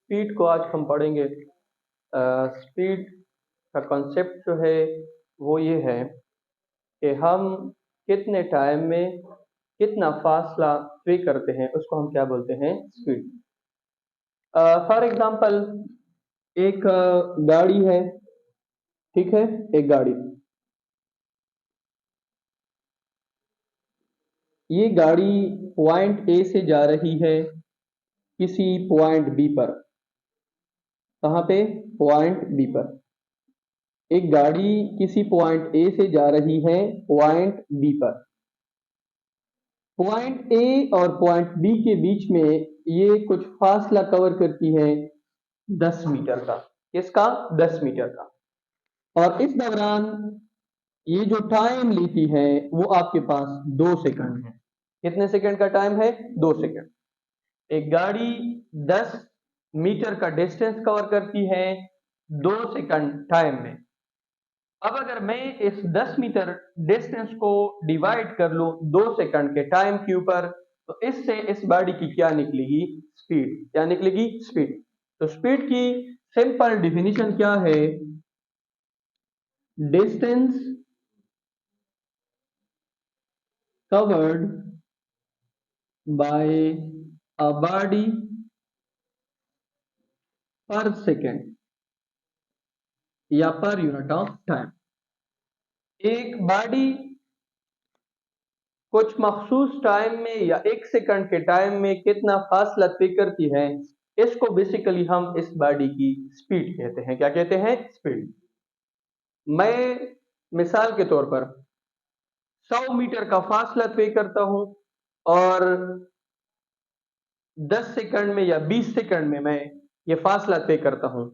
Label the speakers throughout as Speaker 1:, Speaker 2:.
Speaker 1: Speed को आज हम पढ़ेंगे। स्पीड का कॉन्सेप्ट जो है वो ये है कि हम कितने टाइम में कितना फासला तय करते हैं, उसको हम क्या बोलते हैं, स्पीड। फॉर एग्जांपल, एक गाड़ी है, ठीक है। एक गाड़ी, ये गाड़ी पॉइंट ए से जा रही है किसी पॉइंट बी पर। कहाँ पे? पॉइंट बी पर। एक गाड़ी किसी पॉइंट ए से जा रही है पॉइंट बी पर। पॉइंट ए और पॉइंट बी के बीच में ये कुछ फासला कवर करती है 10 मीटर का। किसका? 10 मीटर का। और इस दौरान ये जो टाइम लेती है वो आपके पास 2 सेकंड है। कितने सेकंड का टाइम है? 2 सेकंड। एक गाड़ी 10 मीटर का डिस्टेंस कवर करती है 2 सेकंड टाइम में। अब अगर मैं इस 10 मीटर डिस्टेंस को डिवाइड कर लूं 2 सेकंड के टाइम के ऊपर, तो इससे इस बॉडी की क्या निकलेगी? स्पीड। क्या निकलेगी? स्पीड। तो स्पीड की सिंपल डिफिनीशन क्या है? Distance covered by a body पर सेकेंड या पर यूनिट ऑफ टाइम। एक बॉडी कुछ मखसूस टाइम में या 1 सेकंड के टाइम में कितना फासला तय करती है, इसको बेसिकली हम इस बॉडी की स्पीड कहते हैं। क्या कहते हैं? स्पीड। मैं मिसाल के तौर पर 100 मीटर का फासला तय करता हूं और 10 सेकंड में या 20 सेकंड में मैं ये फासला तय करता हूं,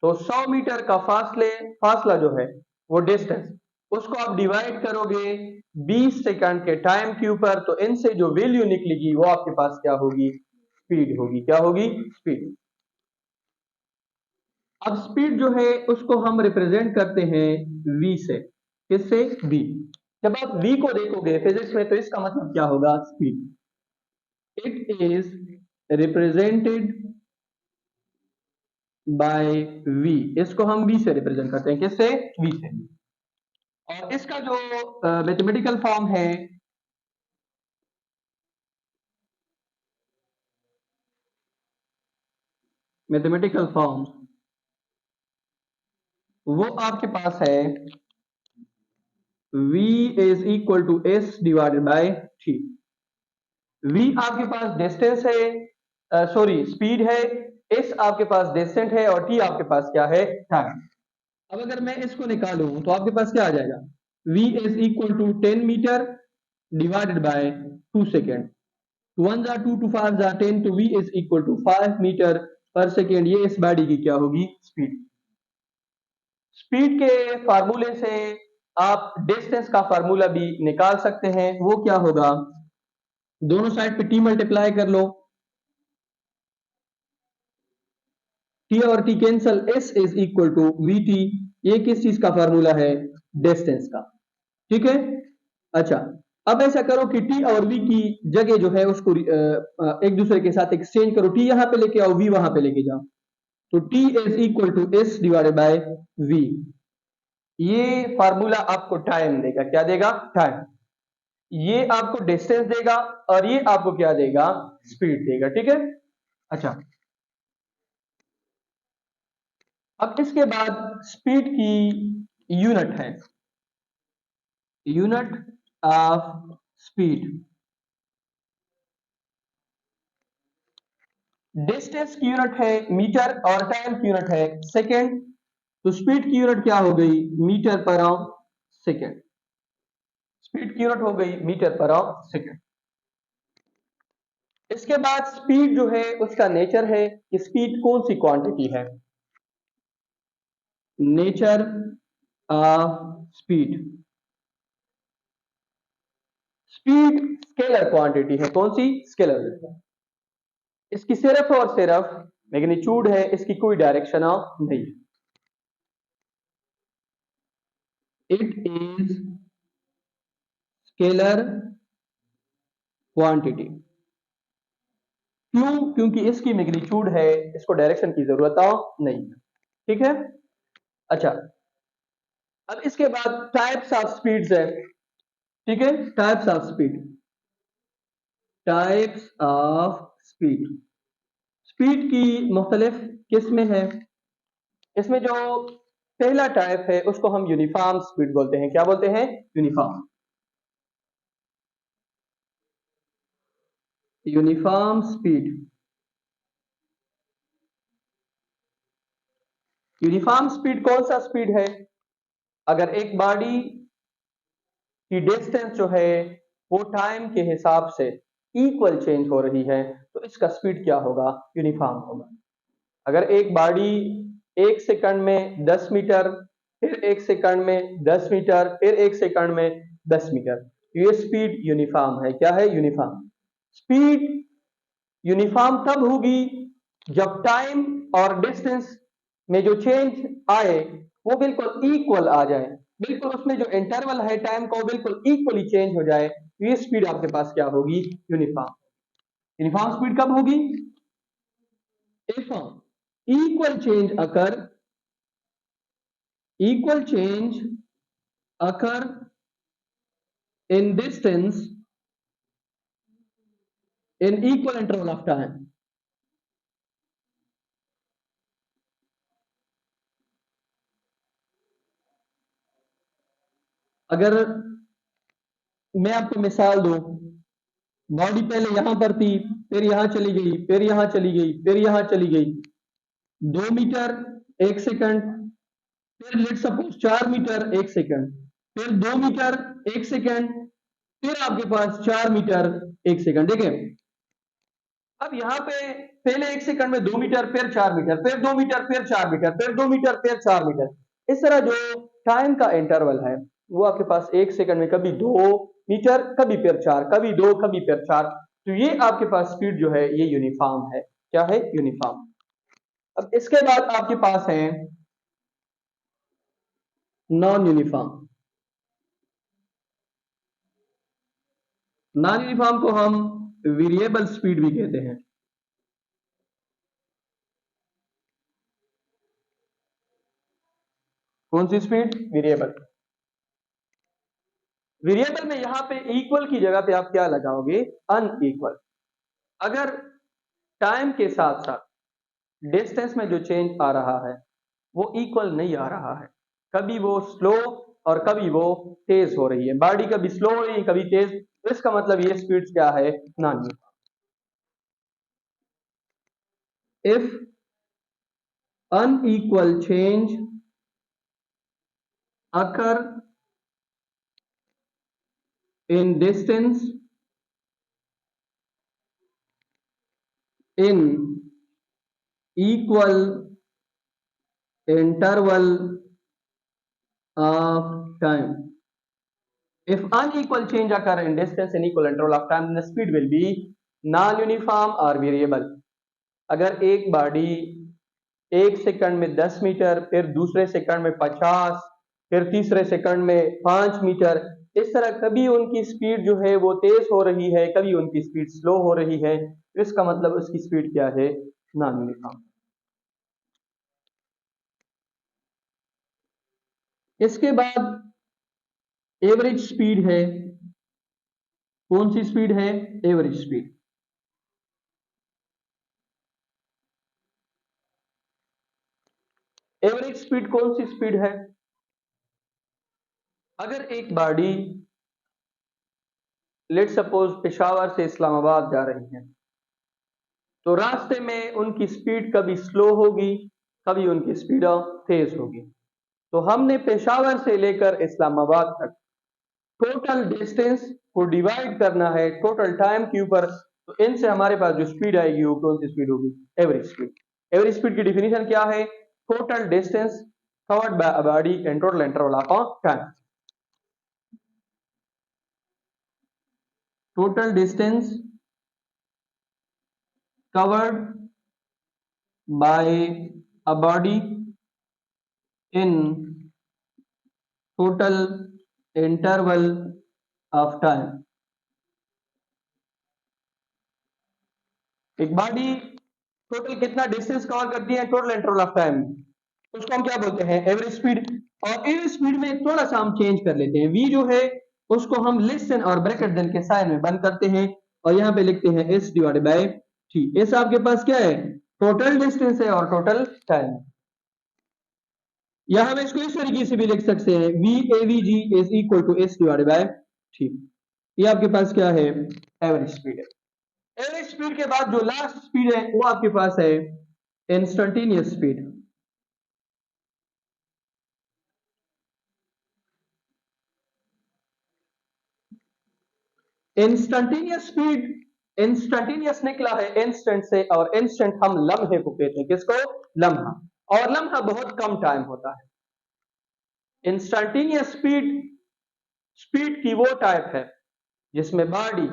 Speaker 1: तो 100 मीटर का फासला जो है वो डिस्टेंस, उसको आप डिवाइड करोगे 20 सेकंड के टाइम के ऊपर, तो इनसे जो वैल्यू निकलेगी वो आपके पास क्या होगी? स्पीड होगी। क्या होगी? स्पीड। अब स्पीड जो है उसको हम रिप्रेजेंट करते हैं v से। किससे? v। जब आप v को देखोगे फिजिक्स में, तो इसका मतलब क्या होगा? Speed. It is represented by v। इसको हम v से रिप्रेजेंट करते हैं। किससे? v से। और इसका जो मैथमेटिकल फॉर्म है, मैथमेटिकल फॉर्म वो आपके पास है v is equal to s divided by t। v आपके पास डिस्टेंस है, सॉरी स्पीड है, s आपके पास डिस्टेंस है और t आपके पास क्या है? टाइम। अब अगर मैं इसको निकालूं तो आपके पास क्या आ जाएगा? v is equal to 10 metre divided by 2 second. 1 जा 2, 2 5 जा 10, तो v is equal to 5 metre per second. ये इस बॉडी की क्या होगी? स्पीड। स्पीड के फार्मूले से आप डिस्टेंस का फार्मूला भी निकाल सकते हैं। वो क्या होगा? दोनों साइड पे t मल्टीप्लाई कर लो, t और t cancel, s is equal to vt। ये किस चीज का फार्मूला है? डिस्टेंस का। ठीक है। अच्छा, अब ऐसा करो कि t और v की जगह जो है उसको एक दूसरे के साथ एक्सचेंज करो। t यहां पे लेके आओ, v वहां पे लेके जाओ, तो t is equal to s divided by v। ये फार्मूला आपको टाइम देगा। क्या देगा? टाइम। ये आपको डिस्टेंस देगा और ये आपको क्या देगा? स्पीड देगा। ठीक है। अच्छा, अब इसके बाद स्पीड की यूनिट है, यूनिट ऑफ स्पीड। डिस्टेंस की यूनिट है मीटर और टाइम की यूनिट है सेकेंड। तो स्पीड की यूनिट क्या हो गई? Metre per second. स्पीड की यूनिट हो गई मीटर पर सेकेंड। इसके बाद स्पीड जो है उसका नेचर है कि स्पीड कौन सी क्वांटिटी है। Nature of speed. Speed scalar quantity है। कौन सी? स्केलर। इसकी सिर्फ और सिर्फ मैग्नीट्यूड है, इसकी कोई डायरेक्शन नहीं। It is scalar quantity. क्यों? क्योंकि इसकी मैग्नीट्यूड है, इसको डायरेक्शन की जरूरत नहीं है। ठीक है। अच्छा, अब इसके बाद टाइप्स ऑफ स्पीड्स है। ठीक है, types of speed, types of speed, speed की मुख्तलिफ किस्में हैं। इसमें जो पहला टाइप है उसको हम यूनिफॉर्म स्पीड बोलते हैं। क्या बोलते हैं? Uniform, uniform speed. Uniform speed कौन सा स्पीड है? अगर एक बॉडी की डिस्टेंस जो है वो टाइम के हिसाब से इक्वल चेंज हो रही है तो इसका स्पीड क्या होगा? यूनिफॉर्म होगा। अगर एक बॉडी एक सेकंड में 10 मीटर, फिर एक सेकंड में 10 मीटर, फिर एक सेकंड में 10 मीटर, ये स्पीड यूनिफॉर्म है। क्या है? यूनिफॉर्म। स्पीड यूनिफॉर्म तब होगी जब टाइम और डिस्टेंस में जो चेंज आए वो बिल्कुल इक्वल आ जाए, बिल्कुल उसमें जो इंटरवल है टाइम का वो बिल्कुल इक्वली चेंज हो जाए, तो ये स्पीड आपके पास क्या होगी? यूनिफॉर्म। यूनिफॉर्म स्पीड कब होगी? If equal change occur, equal change occur in distance in equal interval of time। अगर मैं आपको मिसाल दूं, बॉडी पहले यहां पर थी, फिर यहां चली गई, फिर यहां चली गई, फिर यहां चली गई, 2 मीटर 1 सेकंड, फिर लेट सपोज 4 मीटर 1 सेकंड, फिर 2 मीटर 1 सेकंड, फिर आपके पास 4 मीटर 1 सेकंड। देखें, अब यहाँ पे पहले 1 सेकंड में 2 मीटर, फिर 4 मीटर, फिर 2 मीटर, फिर 4 मीटर, फिर 2 मीटर, फिर 4 मीटर, इस तरह जो टाइम का इंटरवल है वो आपके पास 1 सेकंड में कभी 2 मीटर, कभी फिर 4, कभी 2, कभी फिर 4, तो ये आपके पास स्पीड जो है ये यूनिफॉर्म है। क्या है? यूनिफॉर्म। अब इसके बाद आपके पास है नॉन यूनिफॉर्म। नॉन यूनिफॉर्म को हम वेरिएबल स्पीड भी कहते हैं। कौन सी स्पीड? वेरिएबल। वेरिएबल में यहां पे इक्वल की जगह पे आप क्या लगाओगे? अनइक्वल। अगर टाइम के साथ साथ डिस्टेंस में जो चेंज आ रहा है वो इक्वल नहीं आ रहा है, कभी वो स्लो और कभी वो तेज हो रही है, बॉडी कभी स्लो हो रही है कभी तेज, तो इसका मतलब ये स्पीड क्या है? Non uniform. If unequal change occur in distance in equal interval of time, if unequal change occur in distance in equal interval of time, then the speed will be non-uniform or variable। अगर एक body 1 second में 10 metre, फिर दूसरे second में 50, फिर तीसरे second में 5 metre, इस तरह कभी उनकी स्पीड जो है वो तेज हो रही है, कभी उनकी स्पीड स्लो हो रही है, तो इसका मतलब उसकी स्पीड क्या है? Non uniform. इसके बाद एवरेज स्पीड है। कौन सी स्पीड है? Average speed. एवरेज स्पीड कौन सी स्पीड है? अगर एक बॉडी लेट सपोज पेशावर से इस्लामाबाद जा रही है तो रास्ते में उनकी स्पीड कभी स्लो होगी, कभी उनकी स्पीड तेज होगी। तो हमने पेशावर से लेकर इस्लामाबाद तक टोटल डिस्टेंस को डिवाइड करना है टोटल टाइम के ऊपर, तो इनसे हमारे पास जो स्पीड आएगी वो कौन सी स्पीड होगी? Average speed. एवरेज स्पीड की डिफिनीशन क्या है? Total distance covered by a body in total interval of time. Total distance covered by a body in total interval of time। एक बॉडी टोटल कितना distance cover करती है total interval of time, उसको हम क्या बोलते हैं एवरेज स्पीड। और एवरेज स्पीड में थोड़ा सा हम चेंज कर लेते हैं, वी जो है उसको हम लेस देन और ब्रैकेट देन के साइन में बंद करते हैं और यहाँ पे लिखते हैं S divided by T. S आपके पास क्या है टोटल डिस्टेंस है और टोटल टाइम। या हम इसको इस तरीके से भी लिख सकते हैं v a v g is equal to s divided by t. ये आपके पास क्या है एवरेज स्पीड है। एवरेज स्पीड के बाद जो लास्ट स्पीड है वो आपके पास है instantaneous speed. Instantaneous speed, instantaneous निकला है इंस्टेंट से और इंस्टेंट हम लम्हे को कहते हैं, किसको लम्हा, और लम्हा बहुत कम टाइम होता है। इंस्टेंटेनियस स्पीड स्पीड की वो टाइप है जिसमें बॉडी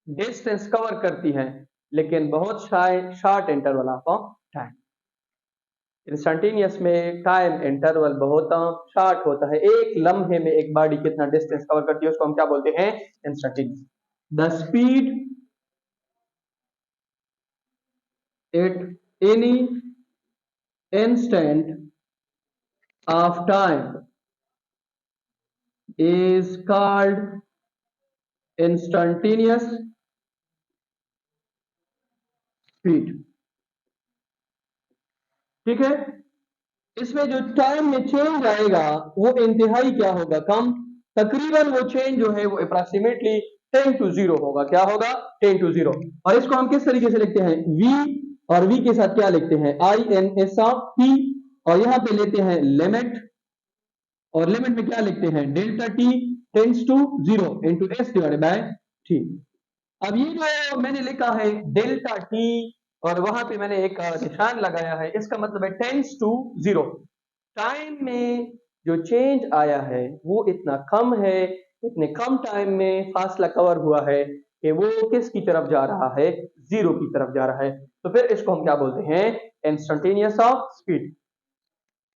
Speaker 1: डिस्टेंस कवर करती है लेकिन बहुत short interval of time. Instantaneous में टाइम इंटरवल बहुत शॉर्ट होता है, एक लम्हे में एक बॉडी कितना डिस्टेंस कवर करती है उसको हम क्या बोलते हैं instantaneous. The speed at any instant of time is called instantaneous speed। ठीक है, इसमें जो टाइम में चेंज आएगा वो इंतहाई क्या होगा कम, तकरीबन वो चेंज जो है वो अप्रोक्सीमेटली 10 to 0 होगा। क्या होगा 10 to 0। और इसको हम किस तरीके से लिखते हैं v, और v के साथ क्या लिखते हैं i n s of t, और यहां पे लेते हैं लिमिट, और लिमिट में क्या लिखते हैं delta t tends to 0 into s divided by t. अब ये जो मैंने लिखा है डेल्टा टी और वहां पे मैंने एक निशान लगाया है, इसका मतलब है टेंड्स टू 0। टाइम में जो चेंज आया है वो इतना कम है, इतने कम टाइम में फासला कवर हुआ है कि वो किसकी तरफ जा रहा है 0 की तरफ जा रहा है। तो फिर इसको हम क्या बोलते हैं इंस्टेंटेनियस ऑफ स्पीड।